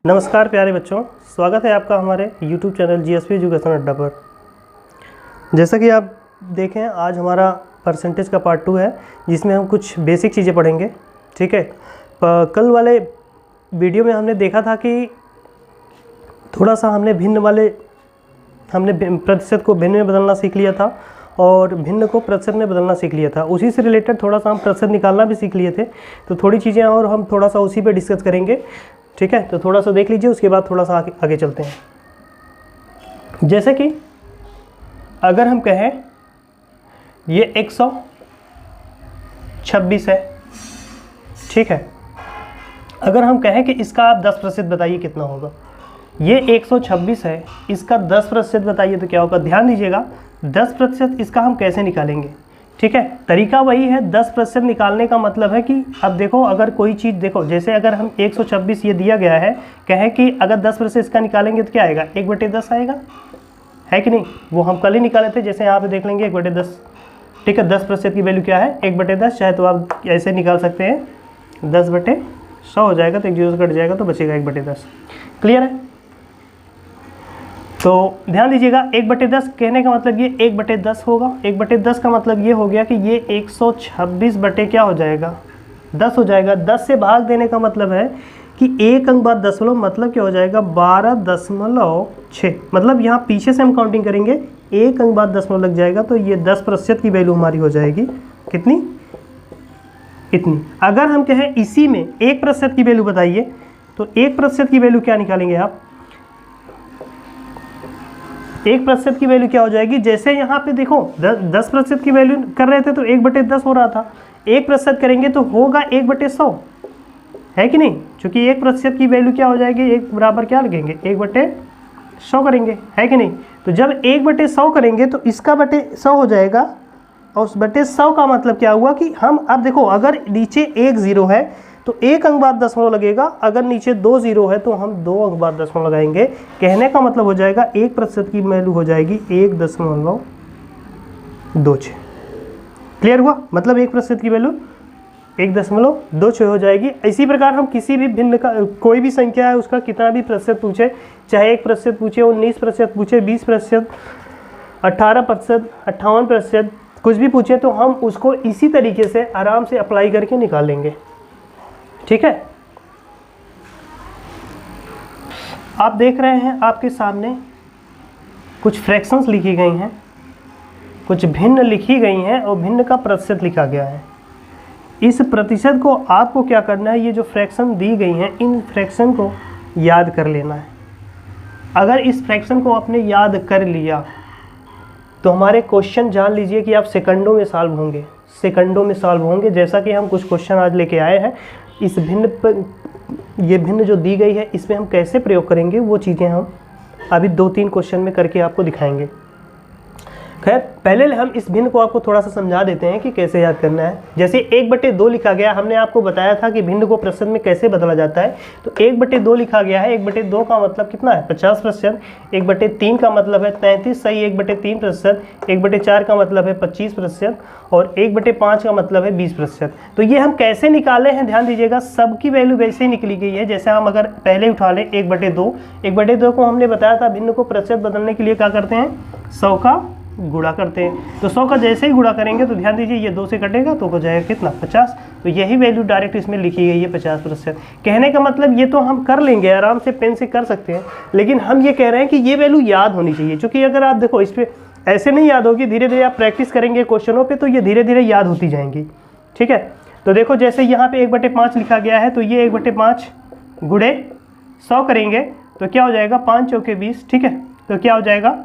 नमस्कार प्यारे बच्चों, स्वागत है आपका हमारे YouTube चैनल जीएसपी एजुकेशन अड्डा पर। जैसा कि आप देखें, आज हमारा परसेंटेज का पार्ट 2 है, जिसमें हम कुछ बेसिक चीज़ें पढ़ेंगे। ठीक है, कल वाले वीडियो में हमने देखा था कि थोड़ा सा हमने प्रतिशत को भिन्न में बदलना सीख लिया था और भिन्न को प्रतिशत में बदलना सीख लिया था। उसी से रिलेटेड थोड़ा सा हम प्रतिशत निकालना भी सीख लिए थे। तो थोड़ी चीज़ें और हम थोड़ा सा उसी पे डिस्कस करेंगे। ठीक है, तो थोड़ा सा देख लीजिए, उसके बाद थोड़ा सा आगे चलते हैं। जैसे कि अगर हम कहें ये 126 है, ठीक है, अगर हम कहें कि इसका आप 10% बताइए कितना होगा। ये 126 है, इसका 10% बताइए तो क्या होगा। ध्यान दीजिएगा, 10% इसका हम कैसे निकालेंगे। ठीक है, तरीका वही है। 10% निकालने का मतलब है कि अब देखो, अगर कोई चीज़ देखो, जैसे अगर हम 126 ये दिया गया है, कहें कि अगर 10% इसका निकालेंगे तो क्या आएगा, 1/10 आएगा, है कि नहीं। वो हम कल ही निकाले थे, जैसे यहाँ पे देख लेंगे 1/10। ठीक है, 10% की वैल्यू क्या है, 1/10। चाहे तो आप ऐसे निकाल सकते हैं, 10/100 हो जाएगा, तो 1 0 से कट जाएगा तो बचेगा 1/10। क्लियर है। तो ध्यान दीजिएगा, 1/10 कहने का मतलब ये 1/10 होगा। 1/10 का मतलब ये हो गया कि ये 126 बटे क्या हो जाएगा, 10 हो जाएगा। 10 से भाग देने का मतलब है कि एक अंक बाद दशमलव, मतलब क्या हो जाएगा, 12.6। मतलब यहाँ पीछे से हम काउंटिंग करेंगे, एक अंक बाद दशमलव लग जाएगा, तो ये 10% की वैल्यू हमारी हो जाएगी कितनी, इतनी। अगर हम कहें इसी में 1% की वैल्यू बताइए, तो 1% की वैल्यू क्या निकालेंगे आप, 1% की वैल्यू क्या हो जाएगी। जैसे यहाँ पे देखो 10% की वैल्यू कर रहे थे तो 1/10 हो रहा था, 1% करेंगे तो होगा 1/100, है कि नहीं। क्योंकि 1% की वैल्यू क्या हो जाएगी, 1 बराबर क्या लगेंगे, 1/100 करेंगे, है कि नहीं। तो जब 1/100 करेंगे तो इसका 100 हो जाएगा, और उस 100 का मतलब क्या हुआ कि हम अब देखो, अगर नीचे 1 0 है तो एक अंक बाद दशमलव लगेगा, अगर नीचे 2 0 है तो हम 2 अंक बाद दशमलव लगाएंगे। कहने का मतलब हो जाएगा 1% की वैल्यू हो जाएगी 1.26। क्लियर हुआ, मतलब 1% की वैल्यू 1.26 हो जाएगी। इसी प्रकार हम किसी भी भिन्न का कोई भी संख्या है, उसका कितना भी प्रतिशत पूछे, चाहे 1% पूछे, 19% पूछे, 20%, 18%, 58%, कुछ भी पूछे, तो हम उसको इसी तरीके से आराम से अप्लाई करके निकालेंगे। ठीक है, आप देख रहे हैं आपके सामने कुछ फ्रैक्शंस लिखी गई हैं, कुछ भिन्न लिखी गई हैं और भिन्न का प्रतिशत लिखा गया है। इस प्रतिशत को आपको क्या करना है, ये जो फ्रैक्शन दी गई हैं, इन फ्रैक्शन को याद कर लेना है। अगर इस फ्रैक्शन को आपने याद कर लिया तो हमारे क्वेश्चन जान लीजिए कि आप सेकंडों में सॉल्व होंगे, सेकंडों में सॉल्व होंगे। जैसा कि हम कुछ क्वेश्चन आज लेके आए हैं, इस भिन्न पर, ये भिन्न जो दी गई है, इसमें हम कैसे प्रयोग करेंगे, वो चीज़ें हम अभी 2-3 क्वेश्चन में करके आपको दिखाएंगे। खैर, पहले हम इस भिन्न को आपको थोड़ा सा समझा देते हैं कि कैसे याद करना है। जैसे 1/2 लिखा गया, हमने आपको बताया था कि भिन्न को प्रतिशत में कैसे बदला जाता है। तो 1/2 लिखा गया है, 1/2 का मतलब कितना है, 50%। 1/3 का मतलब है 33 सही 1/3%। 1/4 का मतलब है 25%, और 1/5 का मतलब है 20%। तो ये हम कैसे निकाले हैं, ध्यान दीजिएगा, सबकी वैल्यू वैसे ही निकली गई है। जैसे हम अगर पहले उठा लें 1/2 को हमने बताया था भिन्न को प्रतिशत बदलने के लिए क्या करते हैं, 100 का गुणा करते हैं। तो 100 का जैसे ही गुणा करेंगे तो ध्यान दीजिए, ये 2 से कटेगा तो हो जाएगा कितना, 50। तो यही वैल्यू डायरेक्ट इसमें लिखी गई है, 50%। कहने का मतलब ये तो हम कर लेंगे, आराम से पेन से कर सकते हैं, लेकिन हम ये कह रहे हैं कि ये वैल्यू याद होनी चाहिए। क्योंकि अगर आप देखो, इस पर ऐसे नहीं याद होगी, धीरे धीरे आप प्रैक्टिस करेंगे क्वेश्चनों पे तो ये धीरे धीरे याद होती जाएंगी। ठीक है, तो देखो जैसे यहाँ पे 1/5 लिखा गया है, तो ये 1/5 गुणे 100 करेंगे तो क्या हो जाएगा, 5 चौके 20। ठीक है, तो क्या हो जाएगा,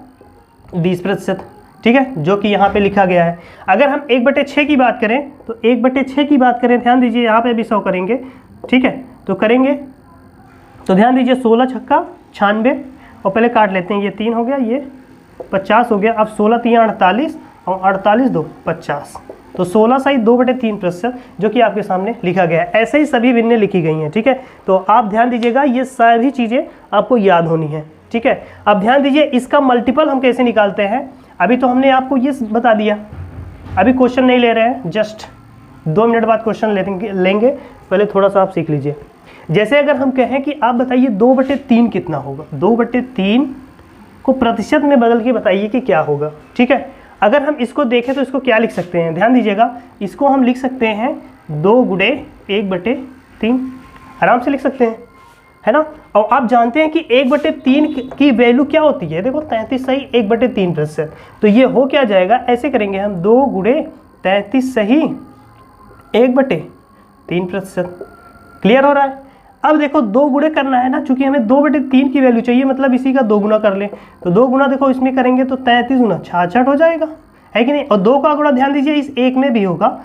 20%। ठीक है, जो कि यहाँ पे लिखा गया है। अगर हम 1/6 की बात करें, तो 1/6 की बात करें, ध्यान दीजिए यहाँ पे भी 100 करेंगे। ठीक है, तो करेंगे तो ध्यान दीजिए, 16 छक्का 96, और पहले काट लेते हैं, ये 3 हो गया, ये 50 हो गया। अब 16 3 48, और 48 2 50, तो 16 सही 2/3%, जो कि आपके सामने लिखा गया है। ऐसे ही सभी भिन्नें लिखी गई हैं। ठीक है, तो आप ध्यान दीजिएगा, ये सभी चीज़ें आपको याद होनी है। ठीक है, अब ध्यान दीजिए, इसका मल्टीपल हम कैसे निकालते हैं। अभी तो हमने आपको ये बता दिया, अभी क्वेश्चन नहीं ले रहे हैं, जस्ट 2 मिनट बाद क्वेश्चन लेंगे। पहले थोड़ा सा आप सीख लीजिए। जैसे अगर हम कहें कि आप बताइए 2/3 कितना होगा, 2/3 को प्रतिशत में बदल के बताइए कि क्या होगा। ठीक है, अगर हम इसको देखें तो इसको क्या लिख सकते हैं, ध्यान दीजिएगा, इसको हम लिख सकते हैं 2 गुणे 1/3, आराम से लिख सकते हैं, है ना। और आप जानते हैं कि 1/3 की वैल्यू क्या होती है, देखो 33 सही 1/3%। तो ये हो क्या जाएगा, ऐसे करेंगे हम 2 गुणे 33 सही 1/3%। क्लियर हो रहा है। अब देखो 2 गुणे करना है ना, चूंकि हमें 2/3 की वैल्यू चाहिए, मतलब इसी का 2 गुना कर ले। तो 2 गुना देखो इसमें करेंगे तो 33 गुना 66 हो जाएगा, है कि नहीं। और 2 का गुणा ध्यान दीजिए इस 1 में भी होगा,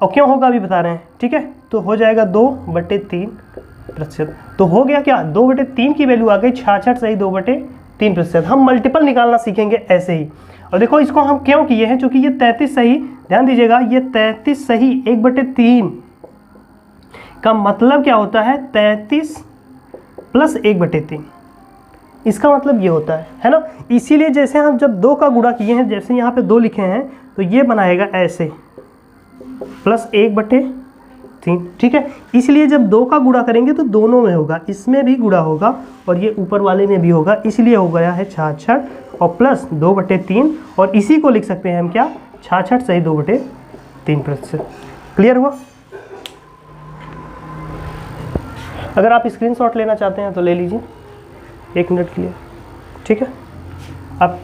और क्यों होगा अभी बता रहे हैं। ठीक है, तो हो जाएगा 2/3%। तो हो गया क्या, 2/3 की वैल्यू आ गई 66 सही 2/3%। हम मल्टीपल निकालना सीखेंगे ऐसे ही। और देखो इसको हम क्यों किए हैं, चूंकि ये 33 सही, ध्यान दीजिएगा, ये 33 सही 1/3 का मतलब क्या होता है, 33 प्लस 1/3। इसका मतलब ये होता है ना। इसीलिए जैसे हम जब 2 का गुणा किए हैं, जैसे यहाँ पे 2 लिखे हैं, तो ये बनाएगा ऐसे प्लस 1/3। ठीक है, इसलिए जब 2 का गुणा करेंगे तो दोनों में होगा, इसमें भी गुणा होगा और ये ऊपर वाले में भी होगा, इसलिए हो गया है 66 और प्लस 2/3। और इसी को लिख सकते हैं हम क्या, 66 सही 2/3%। क्लियर हुआ। अगर आप स्क्रीनशॉट लेना चाहते हैं तो ले लीजिए 1 मिनट के लिए। ठीक है, अब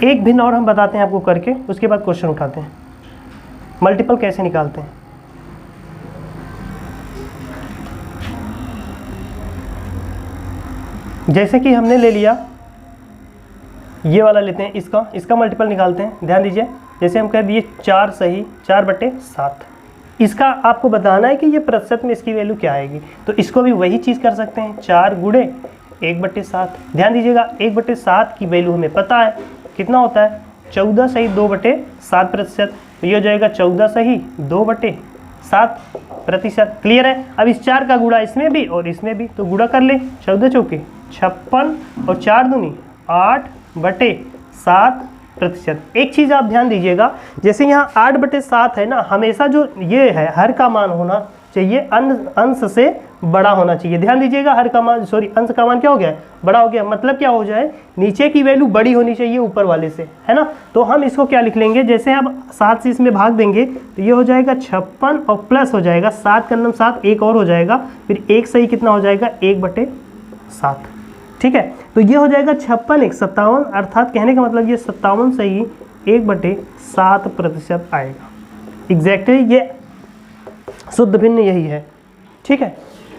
एक भिन्न और हम बताते हैं आपको करके, उसके बाद क्वेश्चन उठाते हैं मल्टीपल कैसे निकालते हैं। जैसे कि हमने ले लिया ये वाला, लेते हैं इसका मल्टीपल निकालते हैं। ध्यान दीजिए, जैसे हम कह दिए 4 सही 4/7, इसका आपको बताना है कि ये प्रतिशत में इसकी वैल्यू क्या आएगी। तो इसको भी वही चीज़ कर सकते हैं, 4 गुणे 1/7। ध्यान दीजिएगा 1/7 की वैल्यू हमें पता है कितना होता है, 14 सही 2/7%। तो ये हो जाएगा 14 सही 2/7%। क्लियर है। अब इस 4 का गुणा इसमें भी और इसमें भी, तो गुणा कर ले, 14 चौके 56 और 4 दूनी 8/7%। एक चीज़ आप ध्यान दीजिएगा, जैसे यहाँ 8/7 है ना, हमेशा जो ये है हर का मान होना चाहिए अंश से बड़ा होना चाहिए। ध्यान दीजिएगा, हर का मान अंश का मान क्या हो गया, बड़ा हो गया। मतलब क्या हो जाए, नीचे की वैल्यू बड़ी होनी चाहिए ऊपर वाले से, है ना। तो हम इसको क्या लिख लेंगे, जैसे अब 7 से इसमें भाग देंगे तो ये हो जाएगा 56 और प्लस हो जाएगा 7 का 7, एक और हो जाएगा, फिर एक सही कितना हो जाएगा 1/7। ठीक है, तो ये हो जाएगा 56 1 57, अर्थात कहने का मतलब ये 57 सही 1/7% आएगा। एग्जैक्टली ये शुद्ध भिन्न यही है। ठीक है,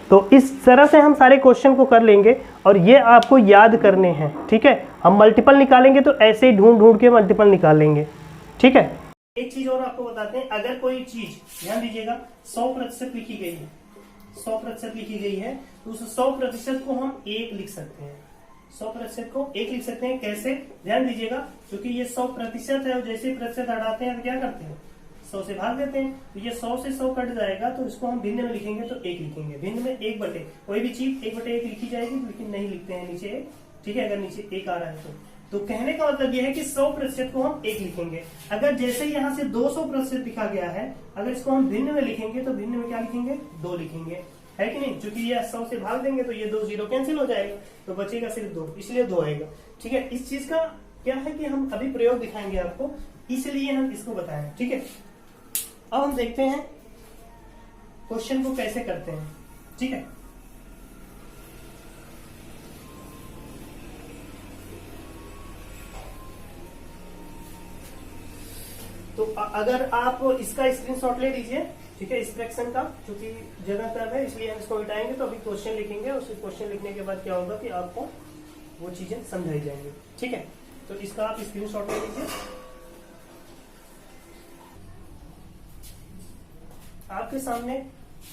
तो इस तरह से हम सारे क्वेश्चन को कर लेंगे और ये आपको याद करने हैं। ठीक है, हम मल्टीपल निकालेंगे तो ऐसे ही ढूंढ के मल्टीपल निकालेंगे। ठीक है, एक चीज और आपको बताते हैं, अगर कोई चीज, ध्यान दीजिएगा, 100% लिखी गई है, 100% लिखी गई है, तो उस 100% को हम 1 लिख सकते हैं। 100% को 1 लिख सकते हैं। कैसे, ध्यान दीजिएगा, क्योंकि ये 100% है और जैसे प्रतिशत हटाते हैं तो क्या करते हैं, 100 से भाग देते हैं। तो ये 100 से 100 कट जाएगा, तो इसको हम भिन्न में लिखेंगे तो 1 लिखेंगे। भिन्न में 1/, कोई भी चीज 1/1 लिखी जाएगी, लेकिन नहीं लिखते हैं नीचे 1। ठीक है, अगर नीचे 1 आ रहा है तो कहने का मतलब ये है कि 100% को हम 1 लिखेंगे। अगर जैसे यहाँ से 200% लिखा गया है, अगर इसको हम भिन्न में लिखेंगे तो भिन्न में क्या लिखेंगे, 2 लिखेंगे, है कि नहीं। क्योंकि ये 100 से भाग देंगे तो ये 2 0 कैंसिल हो जाएगा, तो बचेगा सिर्फ 2, इसलिए 2 आएगा। ठीक है, इस चीज का क्या है कि हम अभी प्रयोग दिखाएंगे आपको, इसलिए हम इसको बताएं। ठीक है, अब हम देखते हैं क्वेश्चन को कैसे करते हैं। ठीक है, तो अगर आप इसका स्क्रीनशॉट ले लीजिए, ठीक है, इस फ्रैक्शन का, क्योंकि जगह कम है इसलिए हम इसको मिटाएंगे। तो अभी क्वेश्चन लिखेंगे, उस क्वेश्चन लिखने के बाद क्या होगा कि आपको वो चीजें समझाई जाएंगी। ठीक है, तो इसका आप स्क्रीनशॉट ले लीजिए। आपके सामने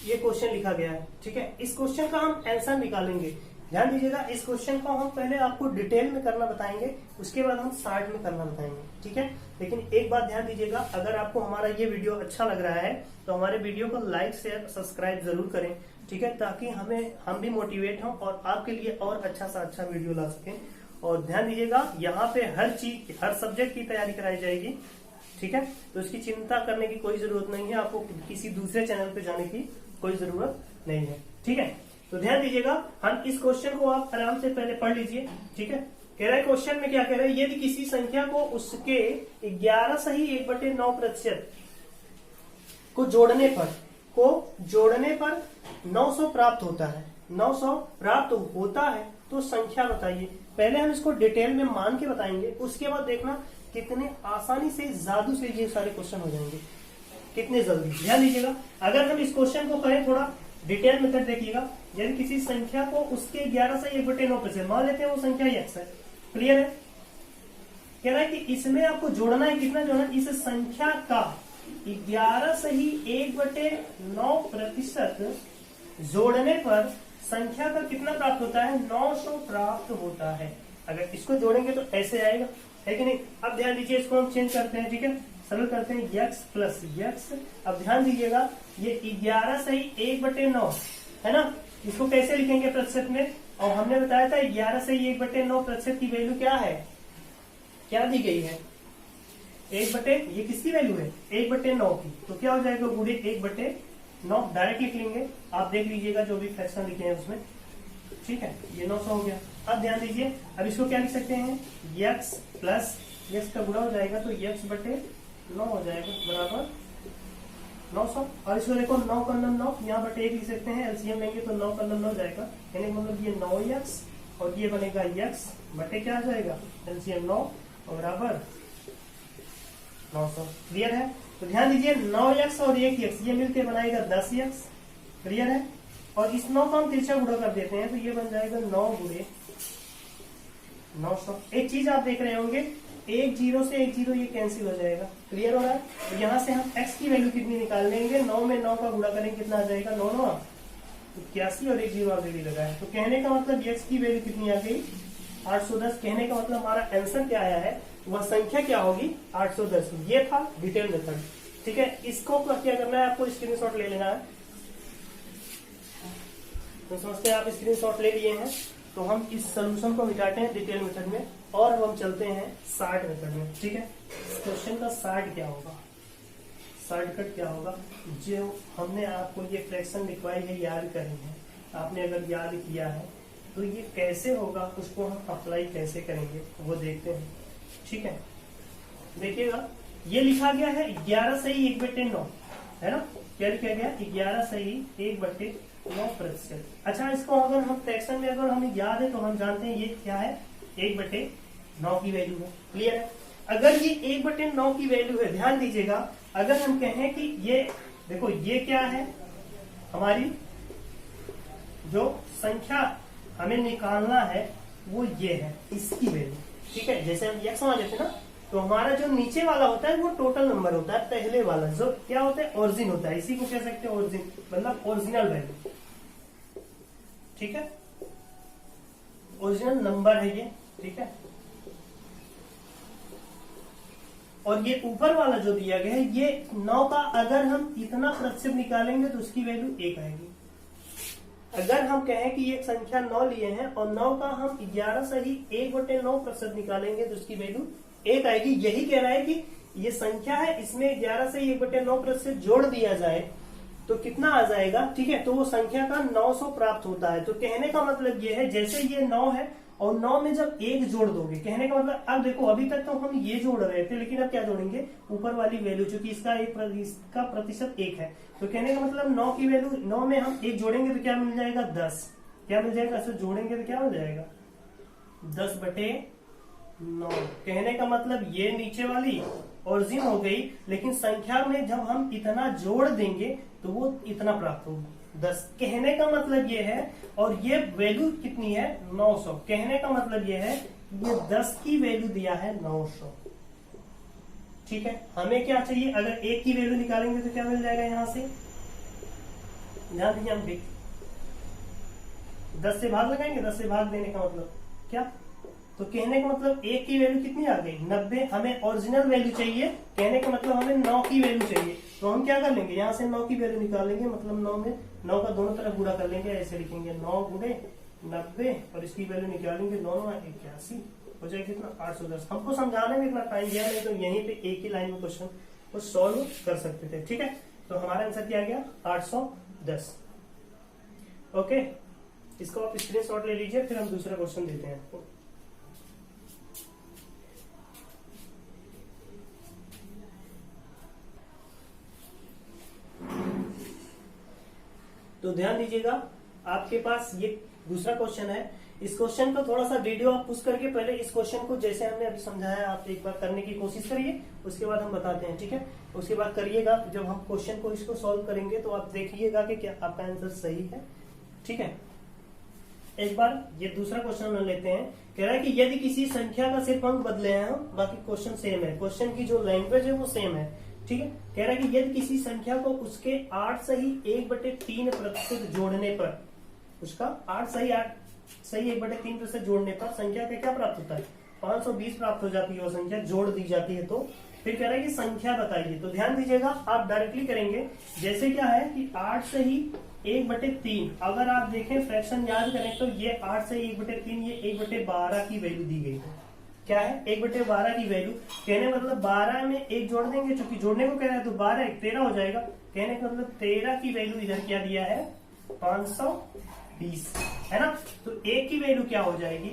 ये क्वेश्चन लिखा गया है। ठीक है, इस क्वेश्चन का हम आंसर निकालेंगे। ध्यान दीजिएगा, इस क्वेश्चन को हम पहले आपको डिटेल में करना बताएंगे, उसके बाद हम शार्ट में करना बताएंगे। ठीक है, लेकिन एक बात ध्यान दीजिएगा, अगर आपको हमारा ये वीडियो अच्छा लग रहा है तो हमारे वीडियो को लाइक शेयर सब्सक्राइब जरूर करें। ठीक है, ताकि हम भी मोटिवेट हों और आपके लिए और अच्छा सा अच्छा वीडियो ला सकें। और ध्यान दीजिएगा, यहाँ पे हर चीज, हर सब्जेक्ट की तैयारी कराई जाएगी। ठीक है, तो इसकी चिंता करने की कोई जरूरत नहीं है, आपको किसी दूसरे चैनल पे जाने की कोई जरूरत नहीं है। ठीक है, तो ध्यान दीजिएगा, हम इस क्वेश्चन को आप आराम से पहले पढ़ लीजिए। ठीक है, कह रहा है क्वेश्चन में क्या कह रहा है, यदि किसी संख्या को उसके 11 सही 1/9% को जोड़ने पर 900 प्राप्त होता है, 900 प्राप्त होता है तो संख्या बताइए। पहले हम इसको डिटेल में मान के बताएंगे, उसके बाद देखना कितने आसानी से जादू से ये सारे क्वेश्चन हो जाएंगे, कितने जल्दी। ध्यान दीजिएगा, अगर हम इस क्वेश्चन को करें थोड़ा डिटेल मेथड देखिएगा, यदि किसी संख्या को उसके 11 से 1/9% मान लेते हैं वो संख्या x है, क्लियर है। कह रहा है कि इसमें आपको जोड़ना है, कितना जोड़ना है, इस संख्या का 11 सही 1/9% जोड़ने पर संख्या का कितना प्राप्त होता है, 900 प्राप्त होता है। अगर इसको जोड़ेंगे तो ऐसे आएगा, है कि नहीं। अब ध्यान दीजिए, इसको हम चेंज करते हैं, ठीक है, सरल करते हैं, x प्लस x। अब ध्यान दीजिएगा, ये 11 सही 1/9 है ना, इसको कैसे लिखेंगे प्रतिशत में, और हमने बताया था 11 सही 1/9% की वैल्यू क्या है, क्या दी गई है, ये किसकी वैल्यू है, 1/9 की, तो क्या हो जाएगा गुणे 1/9, डायरेक्ट लिख लेंगे, आप देख लीजिएगा जो भी फ्रैक्शन लिखे हैं उसमें। ठीक है, ये 900 हो गया। अब ध्यान दीजिए, अब इसको क्या लिख सकते हैं, x प्लस x का गुणा हो जाएगा तो x/9 हो जाएगा बराबर 900। और इसको देखो 9 का 9, यहाँ बटे 1 लिख सकते हैं, एलसीएम लेंगे तो 9 का 9 जाएगा, यानी मतलब ये 9x और ये बनेगा x बटे क्या आ जाएगा, एलसीएम 9 और बराबर 900। क्लियर है, तो ध्यान दीजिए 9x और 1x ये मिलकर बनाएगा 10x, क्लियर है। और इस 9 का हम तिरछा गुणा कर देते हैं तो ये बन जाएगा 9 गुणे 900। एक चीज आप देख रहे होंगे, 1 0 से 1 0 ये कैंसिल हो जाएगा, क्लियर हो रहा है। तो यहाँ से हम x की वैल्यू कितनी निकाल लेंगे, 9 में 9 का गुणा करेंगे कितना आ जाएगा, 9 9 81 और 1 0 ऑलरेडी लगा है। तो कहने का मतलब x की वैल्यू कितनी आ गई, 810। कहने का मतलब हमारा आंसर क्या आया है, वह संख्या क्या होगी, 810। ये था डिटेल मेथड। ठीक है, इसको क्या करना है, आपको स्क्रीनशॉट ले लेना है। तो समझते हैं आप स्क्रीनशॉट ले लिए हैं, तो हम इस सोल्यूशन को मिटाते हैं डिटेल मेथड में और हम चलते हैं शार्ट मेथड में। ठीक है, क्वेश्चन का शार्ट क्या होगा, शॉर्टकट क्या होगा, जो हमने आपको ये फ्रैक्शन लिखवाई है याद करनी है, आपने अगर याद किया है तो ये कैसे होगा, उसको हम अप्लाई कैसे करेंगे वो देखते हैं। ठीक है, देखिएगा ये लिखा गया है 11 सही 1/9 है ना, क्या लिखा गया 11 सही 1/9%। अच्छा, इसको अगर हम फ्रैक्शन में अगर हमें याद है तो हम जानते हैं ये क्या है, 1/9 की वैल्यू है, क्लियर है। अगर ये 1/9 की वैल्यू है, ध्यान दीजिएगा, अगर हम कहें कि ये देखो ये क्या है, हमारी जो संख्या हमें निकालना है वो ये है, इसकी वैल्यू। ठीक है, जैसे हम x मान लेते हैं ना, तो हमारा जो नीचे वाला होता है वो टोटल नंबर होता है, पहले वाला जो क्या होता है, ओरिजिन होता है, इसी को कह सकते हैं ओरिजिन, मतलब ओरिजिनल वैल्यू। ठीक है, ओरिजिनल नंबर है ये। ठीक है, और ये ऊपर वाला जो दिया गया है, ये 9 का अगर हम इतना प्रतिशत निकालेंगे तो उसकी वैल्यू 1 आएगी। अगर हम कहें कि ये संख्या 9 लिए हैं और 9 का हम 11 सही 1/9% निकालेंगे तो उसकी वैल्यू 1 आएगी। यही कह रहा है कि ये संख्या है, इसमें 11 से 1/9% जोड़ दिया जाए तो कितना आ जाएगा। ठीक है, तो वो संख्या का 900 प्राप्त होता है। तो कहने का मतलब ये है, जैसे ये 9 है और 9 में जब 1 जोड़ दोगे, कहने का मतलब अब देखो अभी तक तो हम ये जोड़ रहे थे, लेकिन अब क्या जोड़ेंगे, ऊपर वाली वैल्यू, चूंकि इसका प्रतिशत 1 है, तो कहने का मतलब 9 की वैल्यू, 9 में हम 1 जोड़ेंगे तो क्या मिल जाएगा, 10। क्या मिल जाएगा, ऐसे जोड़ेंगे तो क्या हो जाएगा, 10/9। कहने का मतलब ये नीचे वाली ओरिजिन हो गई, लेकिन संख्या में जब हम इतना जोड़ देंगे तो वो इतना प्राप्त होगी, 10। कहने का मतलब ये है, और ये वैल्यू कितनी है, 900। कहने का मतलब ये है, ये 10 की वैल्यू दिया है 900। ठीक है, हमें क्या चाहिए, अगर 1 की वैल्यू निकालेंगे तो क्या मिल जाएगा, यहां से ध्यान दीजिए, हम 10 से भाग लगाएंगे, 10 से भाग देने का मतलब क्या, तो कहने का मतलब 1 की वैल्यू कितनी आ गई, 90। हमें ओरिजिनल वैल्यू चाहिए, कहने का मतलब हमें 9 की वैल्यू चाहिए, तो हम क्या कर लेंगे, यहाँ से 9 की वैल्यू निकालेंगे, मतलब 9 में 9 का दोनों तरफ गुणा कर लेंगे, ऐसे लिखेंगे 9 गुणे 90 और इसकी वैल्यू निकालेंगे 9 9 81। हो जाएगा कितना 810। हमको समझाने में इतना टाइम दिया नहीं तो यहीं पे एक ही लाइन में क्वेश्चन को सॉल्व कर सकते थे। ठीक है, तो हमारा आंसर क्या गया 810। ओके, इसको आप स्क्रीनशॉट ले लीजिए, फिर हम दूसरा क्वेश्चन देते हैं आपको। तो ध्यान दीजिएगा, आपके पास ये दूसरा क्वेश्चन है। इस क्वेश्चन को थोड़ा सा वीडियो आप पुश करके पहले इस क्वेश्चन को जैसे हमने अभी समझाया आप एक बार करने की कोशिश करिए, उसके बाद हम बताते हैं। ठीक है, उसके बाद करिएगा, जब हम क्वेश्चन को इसको सॉल्व करेंगे तो आप देखिएगा कि क्या आपका आंसर सही है। ठीक है, एक बार ये दूसरा क्वेश्चन हम लेते हैं। कह रहा है कि यदि किसी संख्या का सिर्फ अंक बदले हैं, बाकी क्वेश्चन सेम है, क्वेश्चन की जो लैंग्वेज है वो सेम है। ठीक है, कह रहा है कि यदि किसी संख्या को उसके 8 सही 1/3% जोड़ने पर, उसका 8 सही 1/3% जोड़ने पर संख्या का क्या प्राप्त होता है, 520 प्राप्त हो जाती है। वो संख्या जोड़ दी जाती है तो फिर कह रहा है कि संख्या बताइए। तो ध्यान दीजिएगा, आप डायरेक्टली करेंगे। जैसे क्या है कि 8 सही 1/3, अगर आप देखें फ्रैक्शन याद करें तो ये 8 सही 1/3, ये 1/12 की वैल्यू दी गई है। क्या है 1/12 की वैल्यू, कहने मतलब 12 में 1 जोड़ देंगे, चूंकि जोड़ने को कह रहा है तो 12 1 13 हो जाएगा। कहने का मतलब 13 की वैल्यू इधर क्या दिया है 520, है ना। तो 1 की वैल्यू क्या हो जाएगी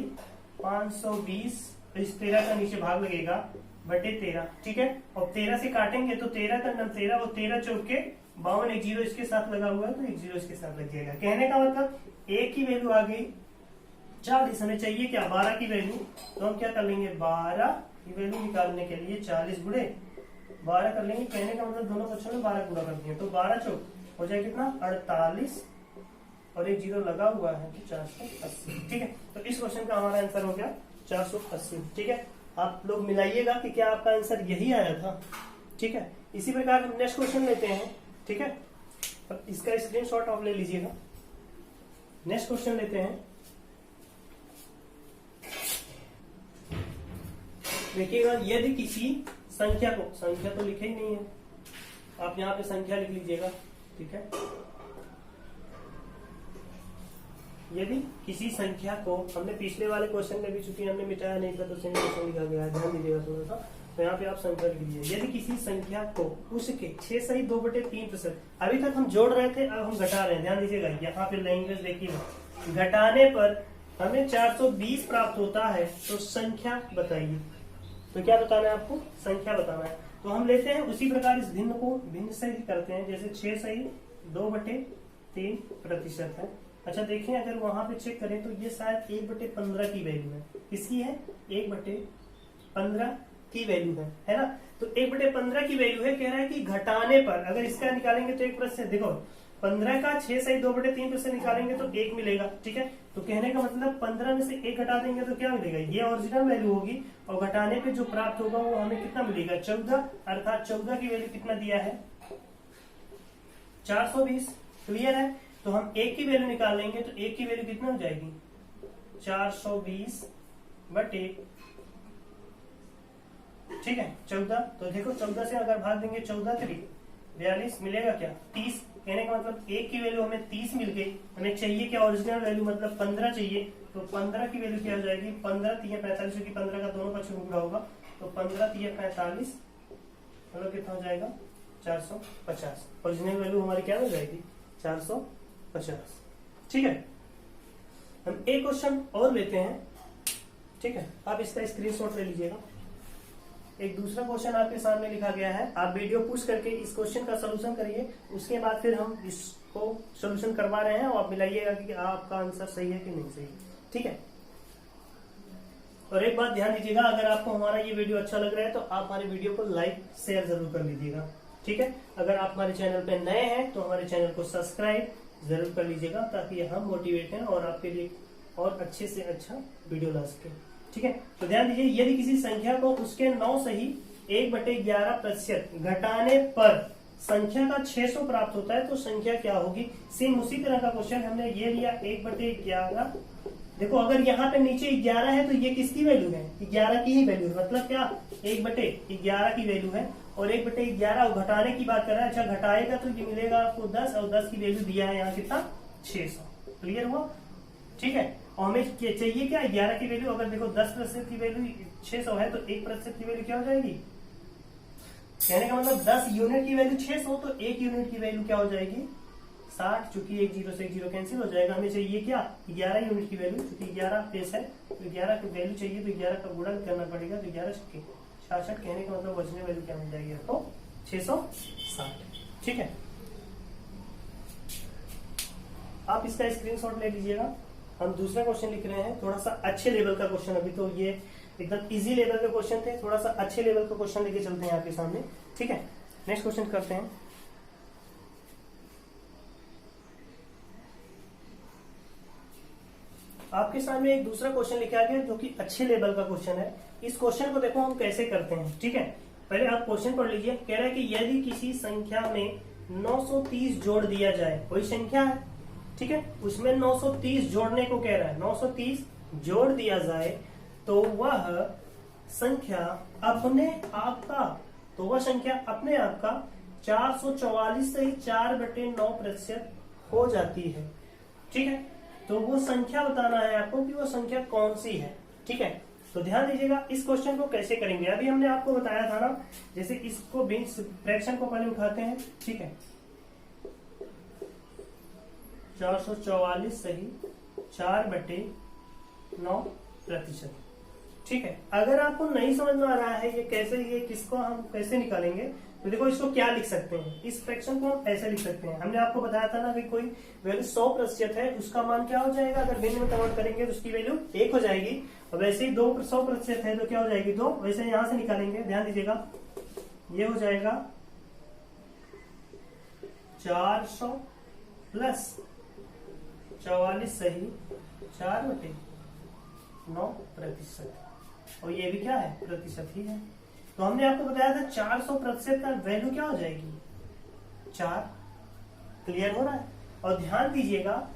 520, तो इस 13 का नीचे भाग लगेगा बटे 13। ठीक है, और 13 से काटेंगे तो 13 का 13 और 13 चौके 52, एक जीरो इसके साथ लगा हुआ है तो एक जीरो इसके साथ लग जाएगा। कहने का मतलब 1 की वैल्यू आ गई 40, हमें चाहिए क्या 12 की वैल्यू। तो हम क्या कर लेंगे 12 की वैल्यू निकालने के लिए 40 गुणे 12 कर लेंगे। कहने का मतलब दोनों पक्षों में 12 गुणा कर दिए तो 12 चौक हो जाए कितना 48, और एक जीरो लगा हुआ है तो 480। ठीक है, तो इस क्वेश्चन का हमारा आंसर हो गया 480। ठीक है, आप लोग मिलाइएगा कि क्या आपका आंसर यही आया था। ठीक है, इसी प्रकार हम नेक्स्ट क्वेश्चन लेते हैं। ठीक है, अब इसका स्क्रीनशॉट आप ले लीजिएगा। नेक्स्ट क्वेश्चन लेते हैं। देखिएगा, यदि किसी संख्या को, संख्या तो लिखे ही नहीं है, आप यहाँ पे संख्या लिख लीजिएगा। ठीक है, यदि किसी संख्या को, हमने पिछले वाले क्वेश्चन में भी चूंकि हमने मिटाया नहीं था तो सेम क्वेश्चन लिखा गया है, ध्यान दीजिएगा थोड़ा सा। तो यहाँ पे आप संख्या लिख लीजिए। यदि किसी संख्या को उसके 6 सही 2/3%, अभी तक हम जोड़ रहे थे, अब हम घटा रहे हैं। ध्यान दीजिएगा, यहाँ पे लैंग्वेज देखिए, घटाने पर हमें 420 प्राप्त होता है तो संख्या बताइए। तो क्या बताना है आपको, संख्या बताना है। तो हम लेते हैं उसी प्रकार इस भिन्न को भिन्न से ही करते हैं। जैसे 6 सही 2/3% है। अच्छा देखिए, अगर वहां पे चेक करें तो ये शायद 1/15 की वैल्यू है। किसकी है 1/15 की वैल्यू है ना। तो 1/15 की वैल्यू है, कह रहा है कि घटाने पर, अगर इसका निकालेंगे तो 1%, देखो 15 का 6 सही 2/3% निकालेंगे तो 1 मिलेगा। ठीक है, तो कहने का मतलब 15 में से 1 घटा देंगे तो क्या मिलेगा, ये ओरिजिनल वैल्यू होगी, और घटाने पे जो प्राप्त होगा वो हमें कितना मिलेगा 14, अर्थात 14 की वैल्यू कितना दिया है 420। क्लियर है, तो हम 1 की वैल्यू निकाल लेंगे तो 1 की वैल्यू कितना हो जाएगी 420 बटे, ठीक है 14। तो देखो 14 से अगर भाग देंगे 14 3 42 मिलेगा क्या 30। कहने का मतलब 1 की वैल्यू हमें 30 मिल गई। हमें चाहिए क्या ओरिजिनल वैल्यू, मतलब 15 चाहिए। तो 15 की वैल्यू क्या हो जाएगी 15 3 45, क्योंकि 15 का दोनों पक्ष में गुणा होगा। तो 15 3 45, मतलब कितना हो जाएगा 450। ओरिजिनल वैल्यू हमारी क्या हो जाएगी 450। ठीक है, हम एक क्वेश्चन और लेते हैं। ठीक है, आप इसका स्क्रीनशॉट ले लीजिएगा। एक दूसरा क्वेश्चन आपके सामने लिखा गया है, आप वीडियो पुश करके इस क्वेश्चन का सलूशन करिए, उसके बाद फिर हम इसको सलूशन करवा रहे हैं और आप मिलाइएगा कि आपका आंसर सही है कि नहीं सही। ठीक है, और एक बात ध्यान दीजिएगा, अगर आपको हमारा ये वीडियो अच्छा लग रहा है तो आप हमारे वीडियो को लाइक शेयर जरूर कर लीजिएगा। ठीक है, अगर आप हमारे चैनल पे नए हैं तो हमारे चैनल को सब्सक्राइब जरूर कर लीजिएगा, ताकि हम मोटिवेट हैं और आपके लिए और अच्छे से अच्छा वीडियो ला सके। ठीक है, तो ध्यान दीजिए, यदि किसी संख्या को उसके 9 सही 1/11% घटाने पर संख्या का 600 प्राप्त होता है तो संख्या क्या होगी। सेम उसी तरह का क्वेश्चन हमने ये लिया 1/11। देखो अगर यहाँ पे नीचे 11 है तो ये किसकी वैल्यू है 11 की ही वैल्यू है, मतलब क्या 1/11 की वैल्यू है, और 1/11 और घटाने की बात कर रहा है। अच्छा घटाएगा तो ये मिलेगा आपको 10, और 10 की वैल्यू दिया है यहाँ कितना 600। क्लियर हुआ। ठीक है। और हमें चाहिए क्या 11 की वैल्यू। अगर देखो 10% की वैल्यू 600 है तो 1% की वैल्यू क्या हो जाएगी, कहने का मतलब 10 यूनिट की वैल्यू 600 तो 1 यूनिट की वैल्यू क्या हो जाएगी 60, चूंकि एक जीरो से एक जीरो कैंसिल हो जाएगा। हमें चाहिए क्या 11 यूनिट की वैल्यू, क्योंकि 11 फेस है तो 11 की वैल्यू चाहिए तो 11 का गुणा करना पड़ेगा। तो 11 छक्के 66, कहने का मतलब ओरिजिनल वैल्यू क्या मिल जाएगी आपको 660। ठीक है, आप इसका स्क्रीनशॉट ले लीजिएगा। हम दूसरा क्वेश्चन लिख रहे हैं, थोड़ा सा अच्छे लेवल का क्वेश्चन। अभी तो ये एकदम इजी लेवल के क्वेश्चन थे, थोड़ा सा अच्छे लेवल का क्वेश्चन लेके चलते हैं आपके सामने। ठीक है, नेक्स्ट क्वेश्चन करते हैं। आपके सामने एक दूसरा क्वेश्चन लिखा गया जो कि अच्छे लेवल का क्वेश्चन है। इस क्वेश्चन को देखो हम कैसे करते हैं। ठीक है, पहले आप क्वेश्चन पढ़ लीजिए। कह रहा है कि यदि किसी संख्या में 930 जोड़ दिया जाए, कोई संख्या है, ठीक है, उसमें 930 जोड़ने को कह रहा है, 930 जोड़ दिया जाए तो वह संख्या अपने आप का, तो वह संख्या अपने आप का 444 से 4/9% हो जाती है। ठीक है, तो वो संख्या बताना है आपको कि वो संख्या कौन सी है। ठीक है, तो ध्यान दीजिएगा इस क्वेश्चन को कैसे करेंगे। अभी हमने आपको बताया था ना, जैसे इसको भी फ्रैक्शन को पहले उठाते हैं। ठीक है, 444 सही 4/9%। ठीक है, अगर आपको नहीं समझ में आ रहा है ये कैसे, ये किसको हम कैसे निकालेंगे, तो देखो इसको क्या लिख सकते हैं, इस फ्रैक्शन को हम ऐसे लिख सकते हैं। हमने आपको बताया था ना कि कोई वैल्यू 100% है, उसका मान क्या हो जाएगा, अगर भिन्न में कन्वर्ट करेंगे तो उसकी वैल्यू 1 हो जाएगी। और वैसे ही 100% है तो क्या हो जाएगी 2। वैसे यहां से निकालेंगे, ध्यान दीजिएगा, ये हो जाएगा 400 प्लस 44 सही 4/9%। और ये भी क्या है, प्रतिशत ही है। तो हमने आपको बताया था 400% का वैल्यू क्या हो जाएगी 4। क्लियर हो रहा है। और ध्यान दीजिएगा,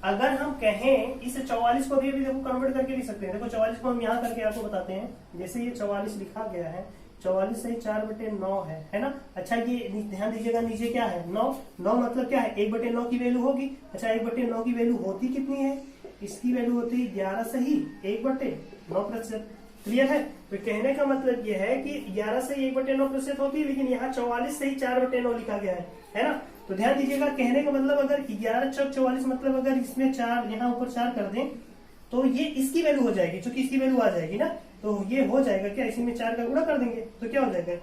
अगर हम कहें इस 44 को भी अभी देखो कन्वर्ट करके लिख सकते हैं। देखो 44 को हम यहाँ करके आपको बताते हैं। जैसे ये 44 लिखा गया है, 44 सही 4/9 है ना। अच्छा, ये ध्यान दीजिएगा नीचे क्या है 9 मतलब क्या है 1/9 की वैल्यू होगी। अच्छा, 1/9 की वैल्यू होती कितनी है, इसकी वैल्यू होती है 11 सही 1/9%। क्लियर है। तो कहने का मतलब ये है कि 11 से 1/9% होती है, लेकिन यहाँ 44 से ही 4/9 लिखा गया है ना। तो ध्यान दीजिएगा, कहने का मतलब अगर 11 चौक 44 मतलब अगर इसमें 4 यहाँ ऊपर 4 कर दें तो ये इसकी वैल्यू हो जाएगी, क्योंकि इसकी वैल्यू आ जाएगी ना। तो ये हो जाएगा क्या, इसी में 4 का गुणा कर देंगे तो क्या हो जाएगा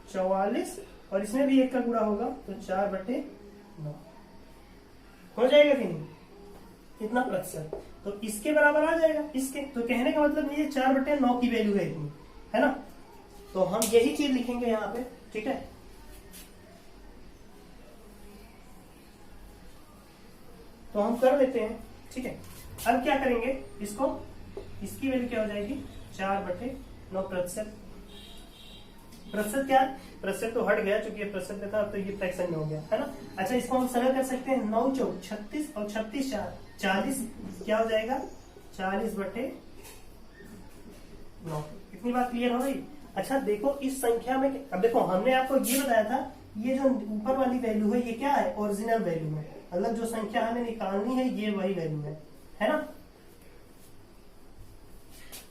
44, और इसमें भी 1 का गुणा होगा तो 4/9 हो जाएगा कि नहीं, कितना प्रतिशत, तो इसके बराबर आ जाएगा इसके। तो कहने का मतलब ये 4/9 की वैल्यू है इतनी, है ना। तो हम यही चीज लिखेंगे यहाँ पे। ठीक है, तो हम कर लेते हैं। ठीक है, अब क्या करेंगे इसको, इसकी वैल्यू क्या हो जाएगी 4/9%। प्रतिशत क्या है, प्रतिशत तो हट गया, चूंकि प्रतिशत में था तो ये फ्रैक्शन में हो गया, है ना। अच्छा, इसको हम सरल कर सकते हैं, 9 चौक 36 और 36 4 40, क्या हो जाएगा 40/9। इतनी बात क्लियर हो गई। अच्छा देखो इस संख्या में, अब देखो हमने आपको ये बताया था, ये जो ऊपर वाली वैल्यू है ये क्या है, ओरिजिनल वैल्यू है। मतलब जो संख्या हमें निकालनी है ये वही वैल्यू है ना,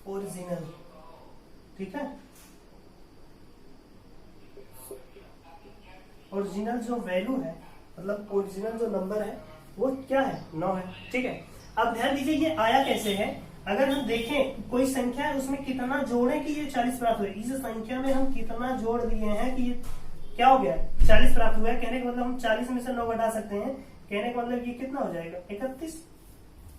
ओरिजिनल। ठीक है, ओरिजिनल जो वैल्यू है, मतलब ओरिजिनल जो नंबर है वो क्या है 9 है। ठीक है, अब ध्यान दीजिए ये आया कैसे है। अगर हम देखें कोई संख्या है उसमें कितना जोड़े कि ये 40 प्राप्त हुए, इस संख्या में हम कितना जोड़ दिए हैं कि ये क्या हो गया 40 प्राप्त हुआ है। कहने का मतलब हम 40 में से 9 घटा सकते हैं। कहने का मतलब ये कितना हो जाएगा 31।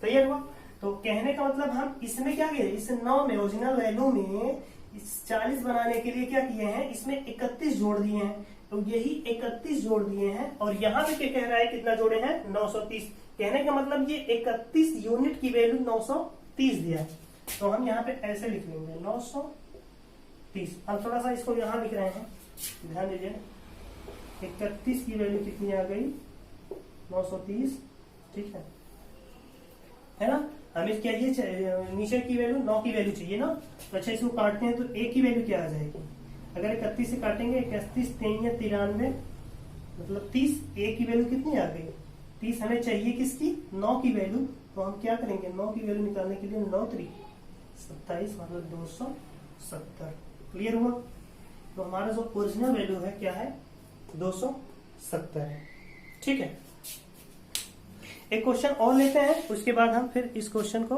क्लियर हुआ। तो कहने का मतलब हम इसमें क्या किए, इस 9 में ओरिजिनल वैल्यू में इस 40 बनाने के लिए क्या किए हैं, इसमें 31 जोड़ दिए हैं। तो यही 31 जोड़ दिए हैं, और यहाँ पे क्या कह रहा है कितना जोड़े हैं 930। कहने का मतलब ये 31 यूनिट की वैल्यू 930 दिया है। तो हम यहाँ पे ऐसे लिख लेंगे 930। हम थोड़ा सा इसको यहाँ लिख रहे हैं, ध्यान दीजिए 31 की वैल्यू कितनी आ गई 930। ठीक है ना। हमें क्या ये नीचे की वैल्यू 9 की वैल्यू चाहिए ना। तो अच्छा इसको काटते हैं तो a की वैल्यू क्या आ जाएगी, अगर 31 से काटेंगे 31 3 या 93 मतलब 30, a की वैल्यू कितनी आ गई 30 हमें चाहिए किसकी, 9 की वैल्यू। तो हम क्या करेंगे, 9 की वैल्यू निकालने के लिए 9 3 27 मतलब 270। क्लियर हुआ। तो हमारा जो ओरिजिनल वैल्यू है क्या है, 270 है। ठीक है, एक क्वेश्चन और लेते हैं, उसके बाद हम फिर इस क्वेश्चन को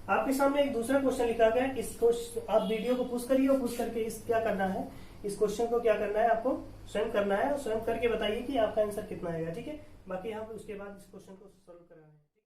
आपके सामने एक दूसरा क्वेश्चन लिखा गया है। इसको आप वीडियो को पुश करिए और पुश करके इस क्या करना है, इस क्वेश्चन को क्या करना है, आपको स्वयं करना है और स्वयं करके बताइए कि आपका आंसर कितना आएगा। ठीक है, बाकी हम उसके बाद इस क्वेश्चन को सॉल्व कराएंगे।